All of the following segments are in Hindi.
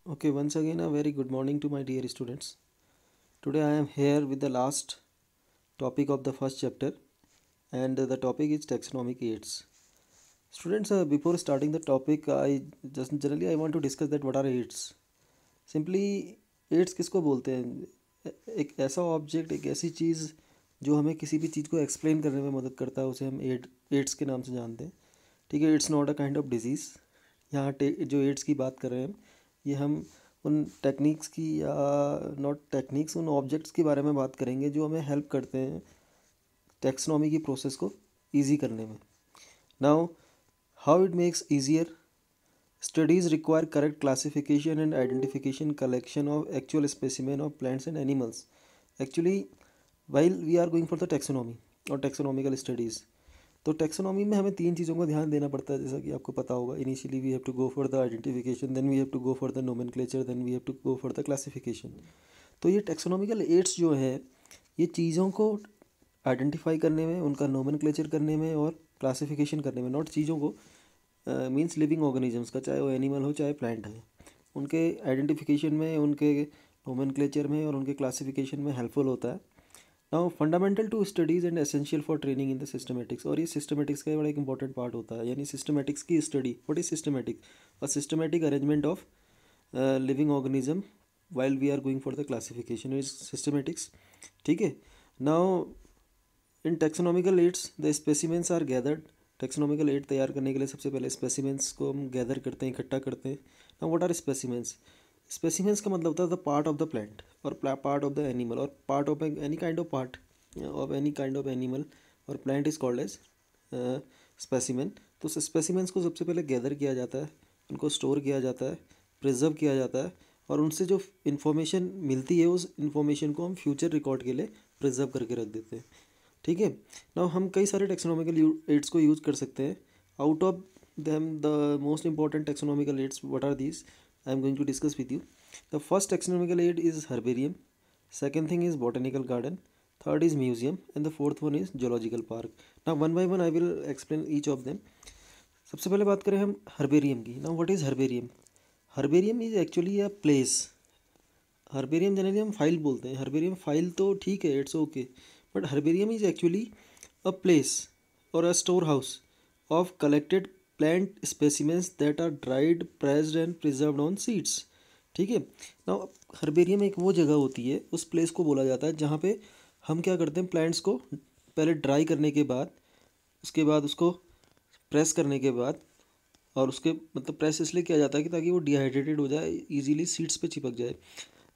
Okay, once again, a very good morning to my dear students. Today I am here with the last topic of the first chapter, and the topic is taxonomic aids. Students, before starting the topic, I want to discuss that what are aids. Simply, aids किसको बोलते हैं? एक ऐसा ऑब्जेक्ट, एक ऐसी चीज़ जो हमें किसी भी चीज़ को एक्सप्लेन करने में मदद करता है, उसे हम एड्स के नाम से जानते हैं। ठीक है, it's not a kind of disease. यहाँ जो एड्स की बात कर रहे हैं ये हम उन टेक्निक्स की या नॉट टेक्निक्स, उन ऑब्जेक्ट्स के बारे में बात करेंगे जो हमें हेल्प करते हैं टेक्सोनॉमी की प्रोसेस को ईजी करने में। Now, how it makes easier? Studies require correct classification and identification collection of actual specimen of plants and animals. Actually, while we are going for the taxonomy और taxonomical studies, तो टेक्सोनॉमी में हमें तीन चीज़ों का ध्यान देना पड़ता है, जैसा कि आपको पता होगा। Initially we have to go for the identification, then we have to go for the nomenclature, then we have to go for the classification. तो ये टेक्सोनॉमिकल एड्स जो है, ये चीज़ों को आइडेंटिफाई करने में, उनका नोमेनक्लेचर करने में और क्लासिफिकेशन करने में, नॉट चीज़ों को मीन्स लिविंग ऑर्गेनिजम्स का, चाहे वो एनिमल हो चाहे प्लांट है, उनके आइडेंटिफिकेशन में, उनके नोमेनक्लेचर में और उनके क्लासिफिकेशन में हेल्पफुल होता है। Now, fundamental to studies and essential for training in the systematics. और ये सिस्टमेटिक्स का बड़ा एक इंपॉर्टेंट पार्ट होता है, यानी सिस्टमेटिक्स की study. What is systematic? A systematic arrangement of living organism while we are going for the classification is systematics. ठीक है। Now, in taxonomical aids the specimens are gathered. Taxonomical aid तैयार करने के लिए सबसे पहले स्पेसिमेंस को हम गैदर करते हैं, इकट्ठा करते हैं। Now, what are specimens? Specimens का मतलब होता है the part of the plant और पार्ट ऑफ द एनिमल और part of any kind of part of any kind of animal और plant is called as specimen. तो स्पेसिमेंस को सबसे पहले गैदर किया जाता है, उनको स्टोर किया जाता है, प्रिजर्व किया जाता है, और उनसे जो इन्फॉर्मेशन मिलती है उस इन्फॉर्मेशन को हम फ्यूचर रिकॉर्ड के लिए प्रिजर्व करके रख देते हैं। ठीक है। नाउ, हम कई सारे टेक्सोनॉमिकल एड्स को यूज़ कर सकते हैं। Out of them the most important taxonomical aids, what are these? I am going to discuss with you. The first taxonomical aid is herbarium, second thing is botanical garden, third is museum, and the fourth one is zoological park. Now one by one I will explain each of them. सबसे पहले बात करें हम हर्बेरियम की। Now what is herbarium? Herbarium is actually a place. Herbarium generally हम फाइल बोलते हैं, हर्बेरियम फाइल तो ठीक है, it's okay, but herbarium is actually a place और a store house of collected plant specimens that are dried, pressed and preserved on seeds. ठीक है। ना, हर्बेरियम एक वो जगह होती है, उस प्लेस को बोला जाता है जहाँ पे हम क्या करते हैं, प्लांट्स को पहले ड्राई करने के बाद, उसके बाद उसको प्रेस करने के बाद, और उसके मतलब प्रेस इसलिए किया जाता है कि ताकि वो डिहाइड्रेटेड हो जाए, इजीली सीड्स पे चिपक जाए।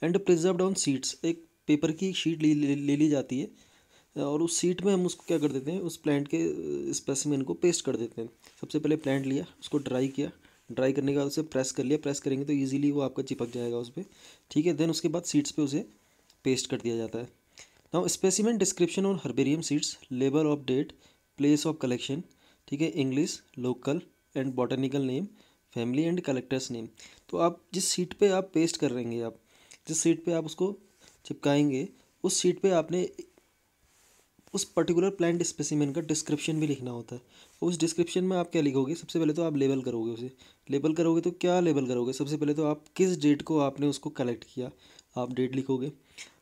एंड प्रिजर्व्ड ऑन सीड्स, एक पेपर की शीट ले ली जाती है और उस सीट में हम उसको क्या कर देते हैं, उस प्लांट के स्पेसिमेन को पेस्ट कर देते हैं। सबसे पहले प्लांट लिया, उसको ड्राई किया, ड्राई करने के बाद उसे प्रेस कर लिया, प्रेस करेंगे तो इजीली वो आपका चिपक जाएगा उस पर। ठीक है। देन उसके बाद सीड्स पे उसे पेस्ट कर दिया जाता है। नाउ, स्पेसिमेन डिस्क्रिप्शन और herbarium seeds, label of date, place of collection. ठीक है। English, local and botanical name, family and collector's name. तो आप जिस सीट पे आप पेस्ट कर रहेंगे, आप जिस सीट पे आप उसको चिपकाएंगे, उस सीट पे आपने उस पर्टिकुलर प्लांट स्पेसिमेन का डिस्क्रिप्शन भी लिखना होता है। उस डिस्क्रिप्शन में आप क्या लिखोगे? सबसे पहले तो आप लेबल करोगे उसे। लेबल करोगे तो क्या लेबल करोगे? सबसे पहले तो आप किस डेट को आपने उसको कलेक्ट किया, आप डेट लिखोगे।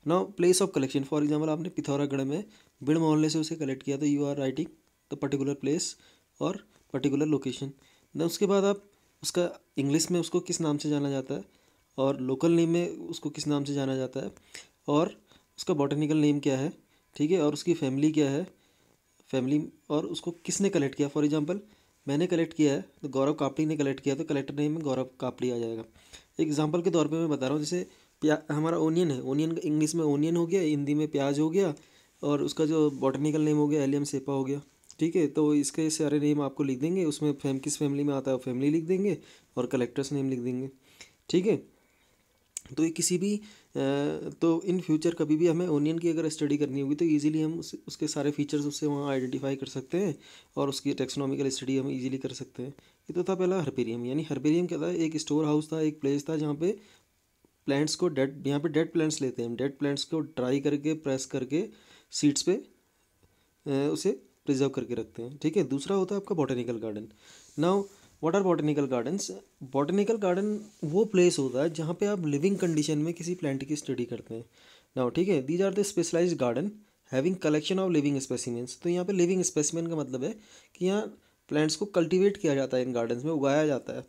Now, place of collection, for example आपने पिथौरागढ़ में बिड़ मोहल्ले से उसे कलेक्ट किया, तो you are writing the particular place और पर्टिकुलर लोकेशन। देन उसके बाद आप उसका इंग्लिश में उसको किस नाम से जाना जाता है, और लोकल नेम में उसको किस नाम से जाना जाता है, और उसका बॉटनिकल नेम क्या है। ठीक है। और उसकी फैमिली क्या है, फैमिली, और उसको किसने कलेक्ट किया। फॉर एग्जांपल, मैंने कलेक्ट किया है तो गौरव कापड़ी ने कलेक्ट किया, तो कलेक्टर नेम में गौरव कापड़ी आ जाएगा। एग्जांपल के तौर पे मैं बता रहा हूँ, जैसे हमारा ओनियन है, ओनियन इंग्लिश में ओनियन हो गया, हिंदी में प्याज हो गया, और उसका जो बॉटनिकल नेम हो गया एलियम सेपा हो गया। ठीक है। तो इसके सारे नेम आपको लिख देंगे, उसमें किस फैमिली में आता है वो फैमिली लिख देंगे, और कलेक्टर्स नेम लिख देंगे। ठीक है। तो ये किसी भी तो इन फ्यूचर कभी भी हमें ओनियन की अगर स्टडी करनी होगी तो इजीली हम उसके सारे फीचर्स उससे वहाँ आइडेंटिफाई कर सकते हैं, और उसकी टेक्सोनॉमिकल स्टडी हम इजीली कर सकते हैं। ये तो था पहला हर्बेरियम। यानी हर्बेरियम क्या था? एक स्टोर हाउस था, एक प्लेस था जहाँ पे प्लांट्स को डेड, यहाँ पे डेड प्लांट्स लेते हैं हम, डेड प्लांट्स को ड्राई करके, प्रेस करके सीड्स पे उसे प्रिजर्व करके रखते हैं। ठीक है। दूसरा होता है आपका botanical garden. Now, what are botanical gardens? Botanical garden वो प्लेस होता है जहाँ पे आप लिविंग कंडीशन में किसी प्लांट की स्टडी करते हैं। नाउ ठीक है, these are the specialised garden having collection of living specimens. तो यहाँ पे लिविंग स्पेसिमेन का मतलब है कि यहाँ प्लांट्स को कल्टीवेट किया जाता है, इन गार्डन्स में उगाया जाता है,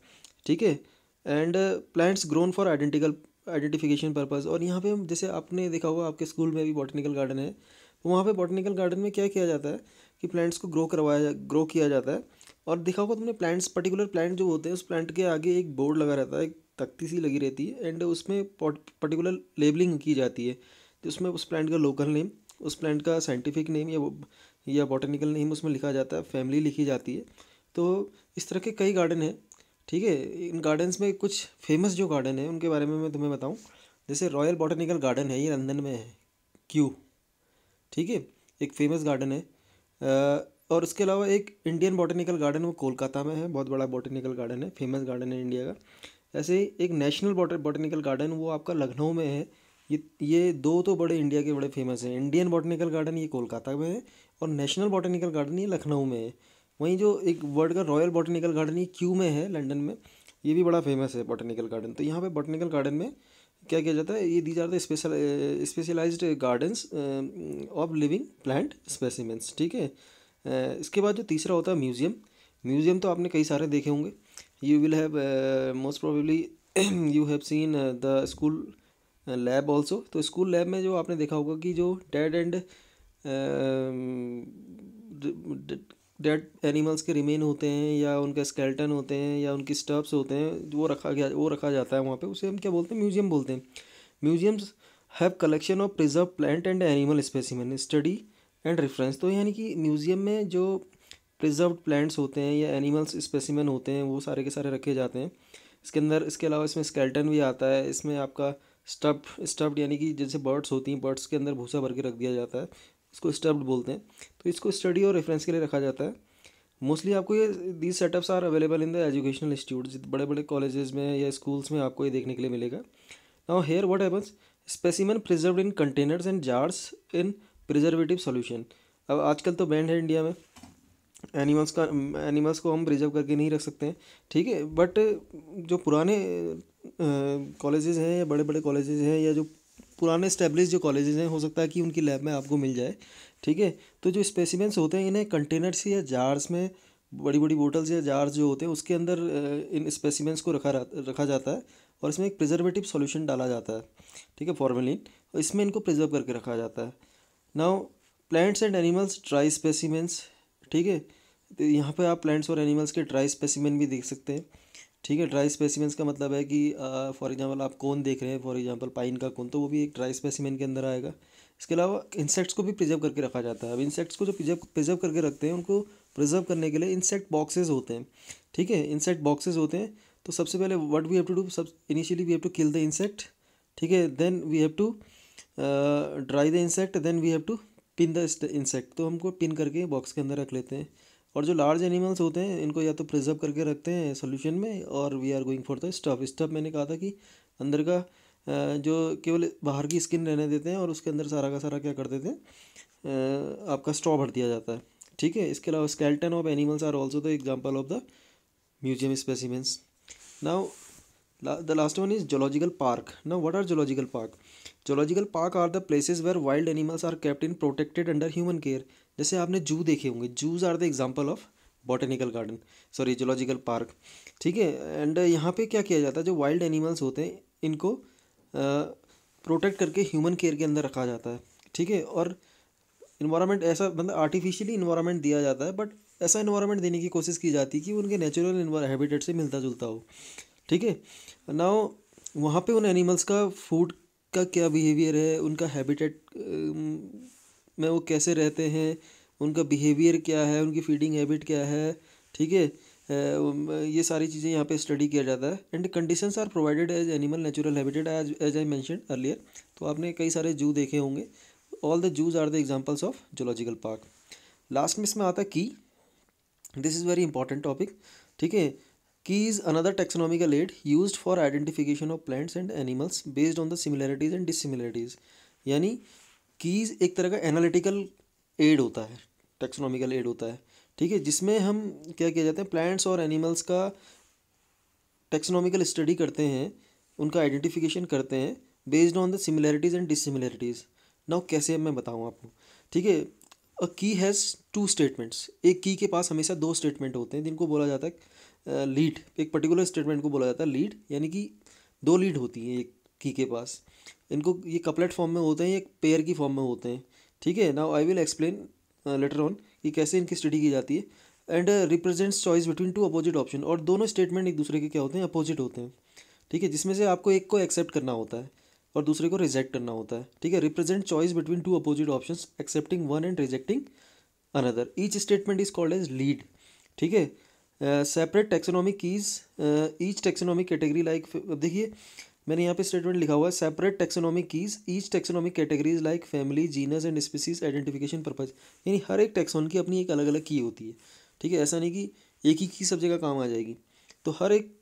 ठीक है। And plants grown for identification purpose. और यहाँ पे हम, जैसे आपने देखा होगा आपके स्कूल में भी बॉटनिकल गार्डन है, तो वहाँ पे बॉटनिकल गार्डन में क्या किया जाता है कि प्लांट्स को ग्रो किया जाता है। और देखा होगा तुमने, प्लांट्स, पर्टिकुलर प्लांट जो होते हैं उस प्लांट के आगे एक बोर्ड लगा रहता है, एक तख्ती सी लगी रहती है, एंड उसमें पर्टिकुलर लेबलिंग की जाती है। तो उसमें उस प्लांट का लोकल नेम, उस प्लांट का साइंटिफिक नेम या बॉटनिकल नेम उसमें लिखा जाता है, फैमिली लिखी जाती है। तो इस तरह के कई गार्डन हैं, ठीक है। इन गार्डन्स में कुछ फेमस जो गार्डन है उनके बारे में मैं तुम्हें बताऊं। जैसे रॉयल बॉटनिकल गार्डन है, ये लंदन में है, क्यू, ठीक है, एक फेमस गार्डन है। और उसके अलावा एक इंडियन बॉटनिकल गार्डन, वो कोलकाता में है, बहुत बड़ा बॉटनिकल गार्डन है, फेमस गार्डन है इंडिया का। ऐसे ही एक नेशनल बॉटनिकल गार्डन, वो आपका लखनऊ में है। ये दो तो बड़े इंडिया के बड़े फेमस हैं, इंडियन बॉटनिकल गार्डन ये कोलकाता में है, और नेशनल बॉटनिकल गार्डन ये लखनऊ में है। वहीं जो एक वर्ल्ड का रॉयल बॉटनिकल गार्डन ये क्यू में है, लंदन में, ये भी बड़ा फेमस है बॉटनिकल गार्डन। तो यहाँ पे बॉटनिकल गार्डन में क्या किया जाता है, ये these are the specialised gardens of living plant specimens, ठीक है। इसके बाद जो तीसरा होता है म्यूज़ियम। म्यूज़ियम तो आपने कई सारे देखे होंगे, you will have most probably you have seen the school lab also. तो स्कूल लैब में जो आपने देखा होगा कि जो डेड एनिमल्स के रिमेन होते हैं, या उनके स्केलेटन होते हैं, या उनकी स्टफ्स होते हैं, वो रखा जाता है वहाँ पे, उसे हम क्या बोलते हैं, म्यूजियम बोलते हैं। Museums have collection of preserve plant and animal specimen study and reference. तो यानी कि म्यूजियम में जो प्रिजर्व्ड प्लांट्स होते हैं या एनिमल्स स्पेसिमेन होते हैं वो सारे के सारे रखे जाते हैं इसके अंदर। इसके अलावा इसमें स्केलेटन भी आता है, इसमें आपका स्टफ्ड यानी कि जैसे बर्ड्स होती हैं, बर्ड्स के अंदर भूसा भर के रख दिया जाता है, इसको स्टफ्ड बोलते हैं। तो इसको स्टडी और रेफरेंस के लिए रखा जाता है। मोस्टली आपको ये these setups are available in the educational institute, बड़े बड़े कॉलेजेस में या स्कूल्स में आपको ये देखने के लिए मिलेगा। Now here what happens, specimen preserved in containers and jars in preservative solution. अब आजकल तो बैंड है इंडिया में, एनिमल्स को हम प्रिजर्व करके नहीं रख सकते हैं, ठीक है। बट जो पुराने कॉलेजेस हैं या बड़े बड़े कॉलेजेस हैं, या जो पुराने स्टैब्लिश जो कॉलेजेस हैं, हो सकता है कि उनकी लैब में आपको मिल जाए, ठीक है। तो जो स्पेसिमेंस होते हैं इन्हें कंटेनर्स या जार्स में, बड़ी बड़ी बोटल्स या जार्स जो होते हैं उसके अंदर इन स्पेसिमेंस को रखा जाता है, और इसमें एक प्रिजर्वेटिव सॉल्यूशन डाला जाता है, ठीक है, फॉर्मेलिन, और इसमें इनको प्रिजर्व करके रखा जाता है। Now plants and animals dry specimens, ठीक है। तो यहाँ पे आप प्लांट्स और एनिमल्स के ड्राई स्पेसिमेन भी देख सकते हैं, ठीक है। ड्राई स्पेसिमेंस का मतलब है कि फॉर एग्जांपल आप कोन देख रहे हैं, फॉर एग्जांपल पाइन का कोन, तो वो भी एक ड्राई स्पेसिमेन के अंदर आएगा। इसके अलावा इंसेक्ट्स को भी प्रिजर्व करके रखा जाता है। अब इंसेक्ट्स को जो प्रिजर्व करके रखते हैं, उनको प्रिजर्व करने के लिए इंसेक्ट बॉक्सेस होते हैं, ठीक है, इंसेक्ट बॉक्सेस होते हैं। तो सबसे पहले what we have to do, सब initially we have to kill the insect, ठीक है, then we have to dry the insect, then we have to pin the insect. तो हमको पिन करके बॉक्स के अंदर रख लेते हैं। और जो लार्ज एनिमल्स होते हैं इनको या तो प्रिजर्व करके रखते हैं सॉल्यूशन में, और we are going for the stuff मैंने कहा था कि अंदर का जो केवल बाहर की स्किन रहने देते हैं, और उसके अंदर सारा का सारा क्या कर देते हैं, आपका स्ट्रॉ भर दिया जाता है, ठीक है। इसके अलावा skeleton of animals are also the example of the museum specimens. Now the last one is zoological park. Now what are zoological park? Zoological park are the places where wild animals are kept in protected under human care. जैसे आपने जू देखे होंगे, zoos are the example of botanical garden, sorry zoological park, ठीक है। एंड यहाँ पे क्या किया जाता है, जो वाइल्ड एनिमल्स होते हैं इनको प्रोटेक्ट करके ह्यूमन केयर के अंदर रखा जाता है, ठीक है। और इन्वायरमेंट ऐसा, मतलब आर्टिफिशियली इन्वायरमेंट दिया जाता है, बट ऐसा इन्वायरमेंट देने की कोशिश की जाती है कि उनके नेचुरल हैबिटेट से मिलता जुलता हो, ठीक है। नाउ वहाँ पे उन एनिमल्स का फूड का क्या बिहेवियर है, उनका हैबिटेट में वो कैसे रहते हैं, उनका बिहेवियर क्या है, उनकी फीडिंग हैबिट क्या है, ठीक है। ये सारी चीज़ें यहाँ पे स्टडी किया जाता है। And conditions are provided as animal natural habitat as I mention earlier. तो आपने कई सारे जू देखे होंगे, all the zoos are the examples of zoological park. Last में इसमें आता है की, this is very important topic, ठीक है। Key is another taxonomical aid used for identification of plants and animals based on the similarities and dissimilarities. यानी कीज एक तरह का एनालिटिकल एड होता है, टैक्सोनॉमिकल एड होता है, ठीक है, जिसमें हम क्या किया जाता है, प्लांट्स और एनिमल्स का टेक्सोनॉमिकल स्टडी करते हैं, उनका आइडेंटिफिकेशन करते हैं based on the similarities and dissimilarities. Now कैसे मैं बताऊँ आपको, ठीक है। अ की हैज़ टू स्टेटमेंट्स, एक की के पास हमेशा दो स्टेटमेंट होते हैं जिनको बोला जाता है लीड। एक पर्टिकुलर स्टेटमेंट को बोला जाता है लीड, यानी कि दो लीड होती हैं एक की के पास। इनको ये कपलेट फॉर्म में होते हैं, एक पेयर की फॉर्म में होते हैं, ठीक है। Now I will explain later on कि कैसे इनकी स्टडी की जाती है। And represents choice between two opposite option, और दोनों स्टेटमेंट एक दूसरे के क्या होते हैं, अपोजिट होते हैं, ठीक है, जिसमें से आपको एक को एक्सेप्ट करना होता है और दूसरे को रिजेक्ट करना होता है, ठीक है। Represent choice between two opposite options accepting one and rejecting another, each statement is called as lead, ठीक है। Separate taxonomic keys, each taxonomic category like, देखिए मैंने यहाँ पे स्टेटमेंट लिखा हुआ है, separate taxonomic keys each taxonomic categories like family, genus and species identification purpose, यानी हर एक टेक्सोन की अपनी एक अलग अलग की होती है, ठीक है। ऐसा नहीं कि एक ही की सब जगह काम आ जाएगी। तो हर एक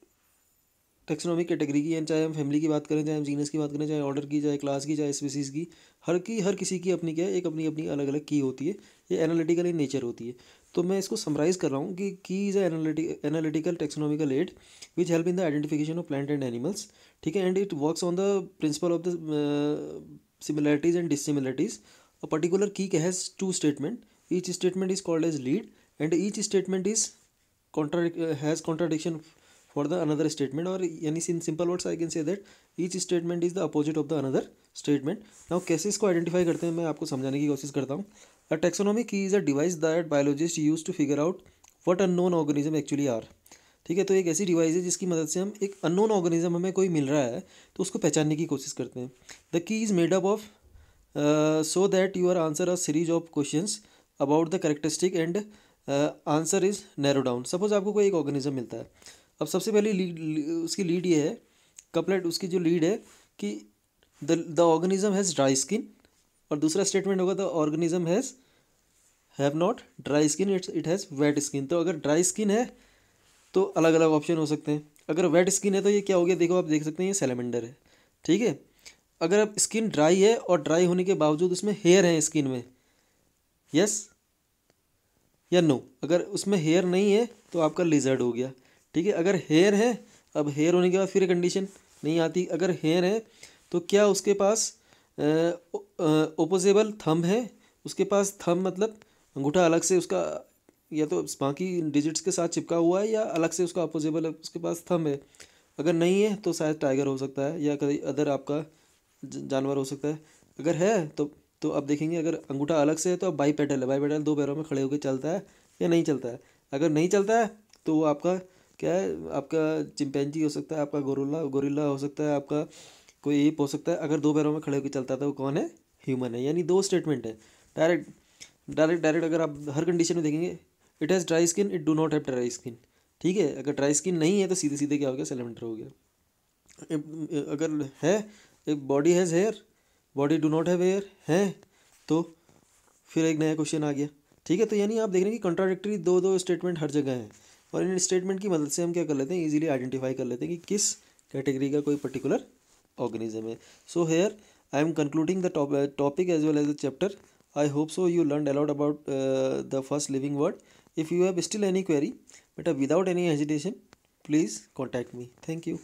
टेक्सोनॉमिक कैटेगरी की, चाहे हम फैमिली की बात करें, चाहे हम जीनस की बात करें, चाहे ऑर्डर की, चाहे क्लास की, चाहे स्पीसीज़ की, हर किसी की अपनी क्या है, एक अपनी अपनी अलग अलग की होती है। ये एनालिटिकल इन नेचर होती है। तो मैं इसको समराइज़ कर रहा हूँ कि key is analytical taxonomical aid which help in the identification of plant and animals, ठीक है। And it works on the principle of the similarities and dissimilarities. A particular key has two statement, each statement is called as lead and each statement is has contradiction for the another statement, or यानी in simple words I can say that each statement is the opposite of the another statement. Now कैसे इसको आइडेंटिफाई करते हैं मैं आपको समझाने की कोशिश करता हूँ। A taxonomy key is a device that biologists use to figure out what unknown organism actually are, ठीक है। तो एक ऐसी डिवाइस है जिसकी मदद से हम एक अननोन ऑर्गेनिज्म हमें कोई मिल रहा है तो उसको पहचानने की कोशिश करते हैं। The key is made up of so that you are answer a series of questions about the characteristic and answer is narrow down. Suppose आपको कोई एक ऑर्गेनिज्म मिलता है, अब सबसे पहली उसकी लीड ये है, कपलेट उसकी जो लीड है कि the organism has dry skin, और दूसरा स्टेटमेंट होगा the organism have not dry skin, it has wait skin. तो अगर ड्राई स्किन है तो अलग अलग ऑप्शन हो सकते हैं, अगर वेट स्किन है तो ये क्या हो गया, देखो आप देख सकते हैं ये सैलमेंडर है, ठीक है। अगर अब स्किन ड्राई है और ड्राई होने के बावजूद उसमें हेयर है स्किन में, यस या नो, अगर उसमें हेयर नहीं है तो आपका लिजर्ड हो गया, ठीक है। अगर हेयर है, अब हेयर होने के बाद फिर कंडीशन नहीं आती, अगर हेयर है तो क्या उसके पास ओपोजेबल थंब है, उसके पास थंब मतलब अंगूठा अलग से उसका या तो बाकी डिजिट्स के साथ चिपका हुआ है या अलग से उसका अपोजेबल उसके पास थंब है। अगर नहीं है तो शायद टाइगर हो सकता है या कोई अदर आपका जानवर हो सकता है। अगर है तो अब देखेंगे, अगर अंगूठा अलग से है तो अब बाईपेडल है, बाईपेडल दो पैरों में खड़े होकर चलता है या नहीं चलता है। अगर नहीं चलता है तो वो आपका क्या है, आपका चिंपैंजी हो सकता है, आपका गोरिल्ला हो सकता है, आपका कोई एप हो सकता है। अगर दो पैरों में खड़े होकर चलता है तो वो कौन है, ह्यूमन है। यानी दो स्टेटमेंट है, डायरेक्ट अगर आप हर कंडीशन में देखेंगे, it has dry skin, it do not have dry skin, ठीक है। अगर ड्राई स्किन नहीं है तो सीधे सीधे क्या हो गया, सैलमेंडर हो गया। अगर है एक body has hair, body do not have hair है, तो फिर एक नया क्वेश्चन आ गया, ठीक है। तो यानी आप देख रहे हैं कि कॉन्ट्राडिक्टरी दो स्टेटमेंट हर जगह हैं, और इन स्टेटमेंट की मदद से हम क्या कर लेते हैं, इजीली आइडेंटिफाई कर लेते हैं कि किस कैटेगरी का कोई पर्टिकुलर ऑर्गेनिज्म है। So here I am concluding the topic as well as the chapter. I hope so you learned a lot about the first living word. If you have still any query, but without any hesitation, please contact me. Thank you.